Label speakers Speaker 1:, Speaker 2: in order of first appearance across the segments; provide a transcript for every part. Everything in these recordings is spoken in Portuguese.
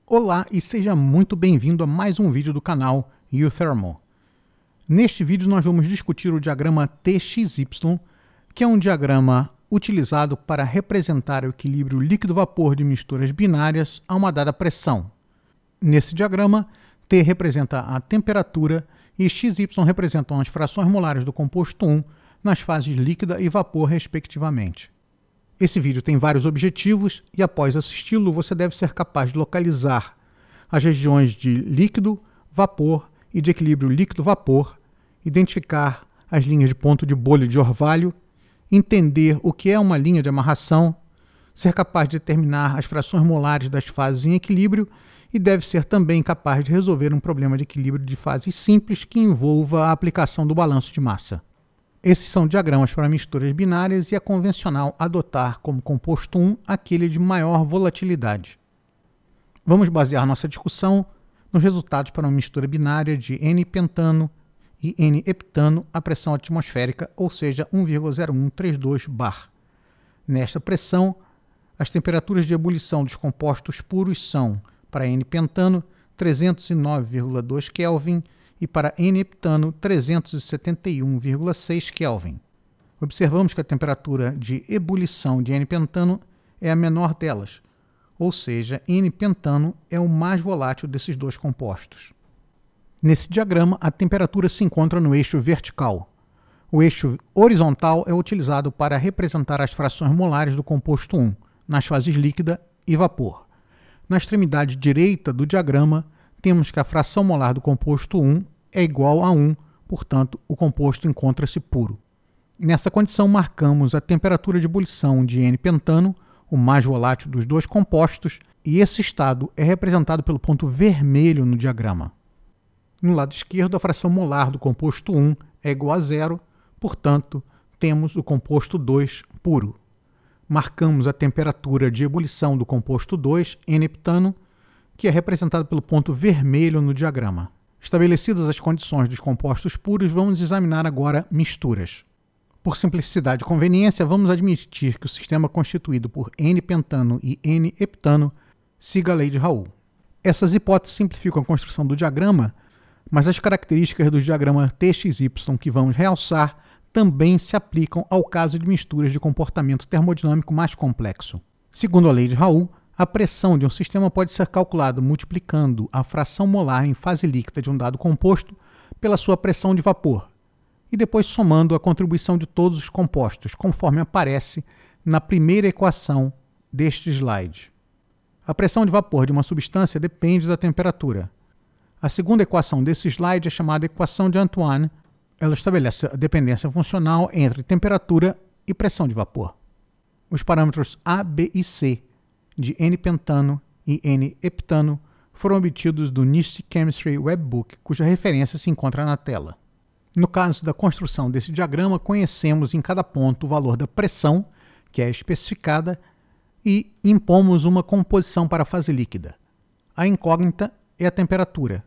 Speaker 1: Olá e seja muito bem-vindo a mais um vídeo do canal UThermal. Neste vídeo nós vamos discutir o diagrama TXY, que é um diagrama utilizado para representar o equilíbrio líquido-vapor de misturas binárias a uma dada pressão. Nesse diagrama, T representa a temperatura e XY representam as frações molares do composto 1 nas fases líquida e vapor, respectivamente. Esse vídeo tem vários objetivos e, após assisti-lo, você deve ser capaz de localizar as regiões de líquido, vapor e de equilíbrio líquido-vapor, identificar as linhas de ponto de bolha de orvalho, entender o que é uma linha de amarração, ser capaz de determinar as frações molares das fases em equilíbrio e deve ser também capaz de resolver um problema de equilíbrio de fases simples que envolva a aplicação do balanço de massa. Esses são diagramas para misturas binárias e é convencional adotar como composto 1 aquele de maior volatilidade. Vamos basear nossa discussão nos resultados para uma mistura binária de N-pentano e N-heptano a pressão atmosférica, ou seja, 1,0132 bar. Nesta pressão, as temperaturas de ebulição dos compostos puros são, para N-pentano, 309,2 Kelvin, e para N-heptano 371,6 Kelvin. Observamos que a temperatura de ebulição de N-pentano é a menor delas, ou seja, N-pentano é o mais volátil desses dois compostos. Nesse diagrama, a temperatura se encontra no eixo vertical. O eixo horizontal é utilizado para representar as frações molares do composto 1, nas fases líquida e vapor. Na extremidade direita do diagrama, temos que a fração molar do composto 1 é igual a 1, portanto, o composto encontra-se puro. Nessa condição, marcamos a temperatura de ebulição de N-pentano, o mais volátil dos dois compostos, e esse estado é representado pelo ponto vermelho no diagrama. No lado esquerdo, a fração molar do composto 1 é igual a 0, portanto, temos o composto 2 puro. Marcamos a temperatura de ebulição do composto 2, N-heptano, que é representado pelo ponto vermelho no diagrama. Estabelecidas as condições dos compostos puros, vamos examinar agora misturas. Por simplicidade e conveniência, vamos admitir que o sistema constituído por N-pentano e N-heptano siga a lei de Raoult. Essas hipóteses simplificam a construção do diagrama, mas as características do diagrama TXY que vamos realçar também se aplicam ao caso de misturas de comportamento termodinâmico mais complexo. Segundo a lei de Raoult, a pressão de um sistema pode ser calculada multiplicando a fração molar em fase líquida de um dado composto pela sua pressão de vapor, e depois somando a contribuição de todos os compostos, conforme aparece na primeira equação deste slide. A pressão de vapor de uma substância depende da temperatura. A segunda equação desse slide é chamada equação de Antoine. Ela estabelece a dependência funcional entre temperatura e pressão de vapor. Os parâmetros A, B e C de N-pentano e N-heptano foram obtidos do NIST Chemistry Webbook, cuja referência se encontra na tela. No caso da construção desse diagrama, conhecemos em cada ponto o valor da pressão, que é especificada, e impomos uma composição para a fase líquida. A incógnita é a temperatura.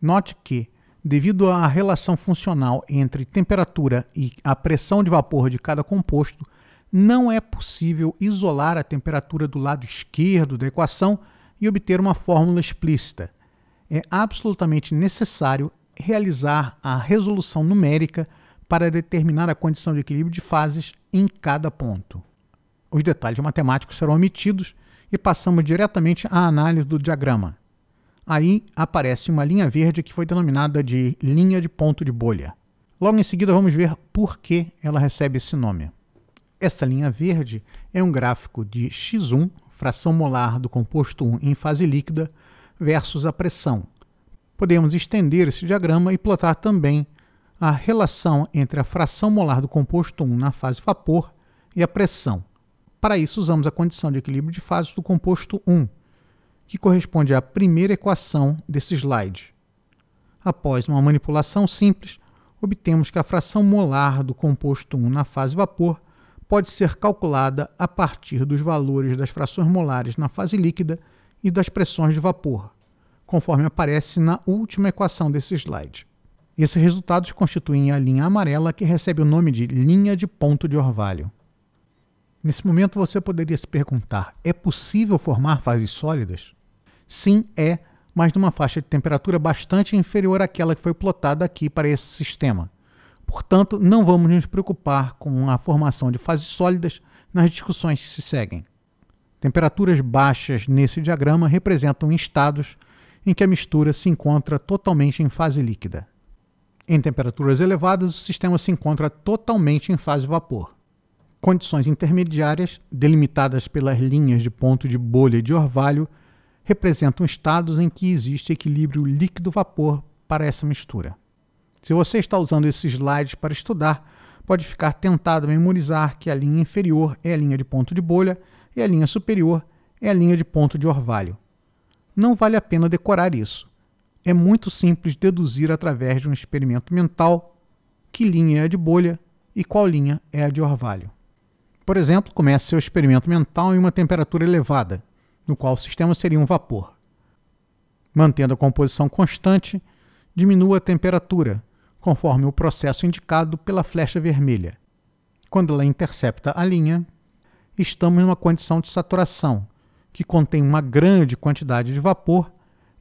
Speaker 1: Note que, devido à relação funcional entre temperatura e a pressão de vapor de cada composto, não é possível isolar a temperatura do lado esquerdo da equação e obter uma fórmula explícita. É absolutamente necessário realizar a resolução numérica para determinar a condição de equilíbrio de fases em cada ponto. Os detalhes matemáticos serão omitidos e passamos diretamente à análise do diagrama. Aí aparece uma linha verde que foi denominada de linha de ponto de bolha. Logo em seguida vamos ver por que ela recebe esse nome. Esta linha verde é um gráfico de X1, fração molar do composto 1 em fase líquida, versus a pressão. Podemos estender esse diagrama e plotar também a relação entre a fração molar do composto 1 na fase vapor e a pressão. Para isso, usamos a condição de equilíbrio de fases do composto 1, que corresponde à primeira equação desse slide. Após uma manipulação simples, obtemos que a fração molar do composto 1 na fase vapor pode ser calculada a partir dos valores das frações molares na fase líquida e das pressões de vapor, conforme aparece na última equação desse slide. Esses resultados constituem a linha amarela que recebe o nome de linha de ponto de orvalho. Nesse momento você poderia se perguntar, é possível formar fases sólidas? Sim, é, mas numa faixa de temperatura bastante inferior àquela que foi plotada aqui para esse sistema. Portanto, não vamos nos preocupar com a formação de fases sólidas nas discussões que se seguem. Temperaturas baixas nesse diagrama representam estados em que a mistura se encontra totalmente em fase líquida. Em temperaturas elevadas, o sistema se encontra totalmente em fase vapor. Condições intermediárias, delimitadas pelas linhas de ponto de bolha e de orvalho, representam estados em que existe equilíbrio líquido-vapor para essa mistura. Se você está usando esses slides para estudar, pode ficar tentado a memorizar que a linha inferior é a linha de ponto de bolha e a linha superior é a linha de ponto de orvalho. Não vale a pena decorar isso. É muito simples deduzir através de um experimento mental que linha é a de bolha e qual linha é a de orvalho. Por exemplo, comece seu experimento mental em uma temperatura elevada, no qual o sistema seria um vapor. Mantendo a composição constante, diminua a temperatura, conforme o processo indicado pela flecha vermelha. Quando ela intercepta a linha, estamos numa condição de saturação, que contém uma grande quantidade de vapor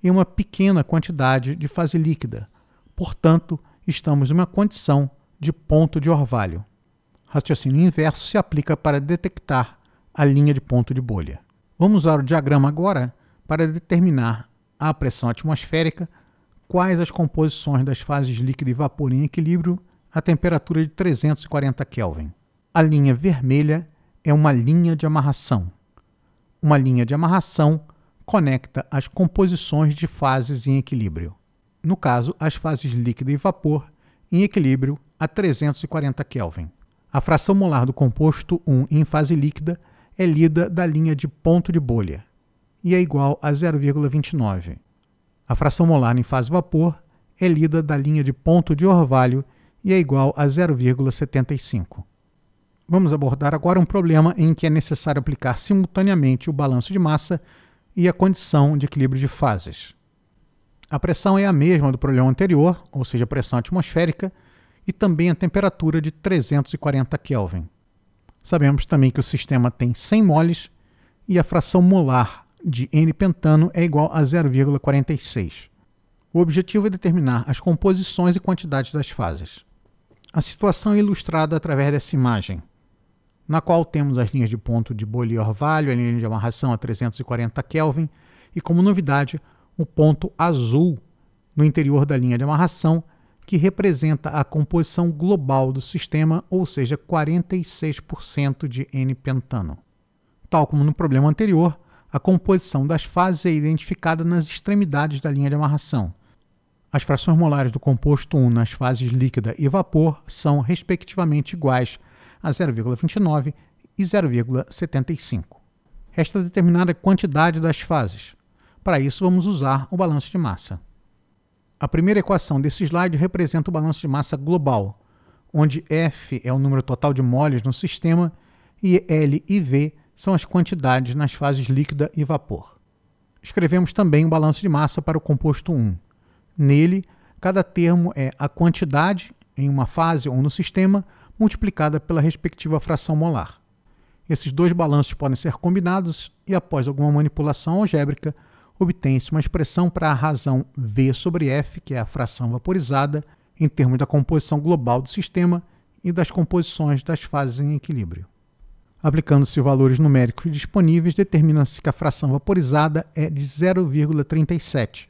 Speaker 1: e uma pequena quantidade de fase líquida. Portanto, estamos numa condição de ponto de orvalho. Raciocínio inverso se aplica para detectar a linha de ponto de bolha. Vamos usar o diagrama agora para determinar a pressão atmosférica, quais as composições das fases líquido e vapor em equilíbrio a temperatura de 340 Kelvin. A linha vermelha é uma linha de amarração. Uma linha de amarração conecta as composições de fases em equilíbrio. No caso, as fases líquido e vapor em equilíbrio a 340 Kelvin. A fração molar do composto 1 em fase líquida é lida da linha de ponto de bolha e é igual a 0,29. A fração molar em fase vapor é lida da linha de ponto de orvalho e é igual a 0,75. Vamos abordar agora um problema em que é necessário aplicar simultaneamente o balanço de massa e a condição de equilíbrio de fases. A pressão é a mesma do problema anterior, ou seja, a pressão atmosférica, e também a temperatura de 340 Kelvin. Sabemos também que o sistema tem 100 moles e a fração molar de N-pentano é igual a 0,46. O objetivo é determinar as composições e quantidades das fases. A situação é ilustrada através dessa imagem, na qual temos as linhas de ponto de bolha e orvalho, a linha de amarração a 340 Kelvin e, como novidade, o ponto azul no interior da linha de amarração, que representa a composição global do sistema, ou seja, 46% de N-pentano. Tal como no problema anterior, a composição das fases é identificada nas extremidades da linha de amarração. As frações molares do composto 1 nas fases líquida e vapor são, respectivamente, iguais a 0,29 e 0,75. Resta determinar a quantidade das fases. Para isso, vamos usar o balanço de massa. A primeira equação desse slide representa o balanço de massa global, onde F é o número total de moles no sistema e L e V são as quantidades nas fases líquida e vapor. Escrevemos também o balanço de massa para o composto 1. Nele, cada termo é a quantidade em uma fase ou no sistema multiplicada pela respectiva fração molar. Esses dois balanços podem ser combinados e, após alguma manipulação algébrica, obtém-se uma expressão para a razão V sobre F, que é a fração vaporizada, em termos da composição global do sistema e das composições das fases em equilíbrio. Aplicando-se valores numéricos disponíveis, determina-se que a fração vaporizada é de 0,37.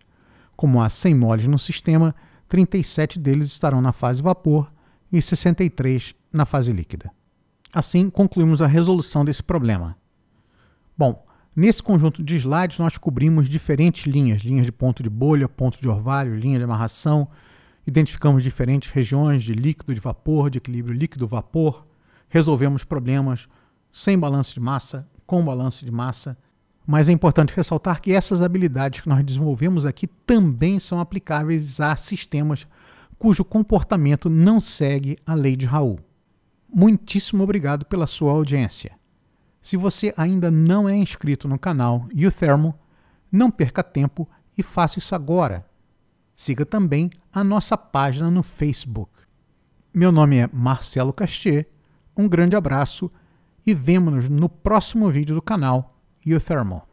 Speaker 1: Como há 100 moles no sistema, 37 deles estarão na fase vapor e 63 na fase líquida. Assim, concluímos a resolução desse problema. Bom, nesse conjunto de slides nós cobrimos diferentes linhas de ponto de bolha, ponto de orvalho, linha de amarração, identificamos diferentes regiões de líquido, de vapor, de equilíbrio líquido-vapor, resolvemos problemas sem balanço de massa, com balanço de massa, mas é importante ressaltar que essas habilidades que nós desenvolvemos aqui também são aplicáveis a sistemas cujo comportamento não segue a lei de Raoult. Muitíssimo obrigado pela sua audiência. Se você ainda não é inscrito no canal UThermo, não perca tempo e faça isso agora. Siga também a nossa página no Facebook. Meu nome é Marcelo Castier, um grande abraço e vemo-nos no próximo vídeo do canal UThermo.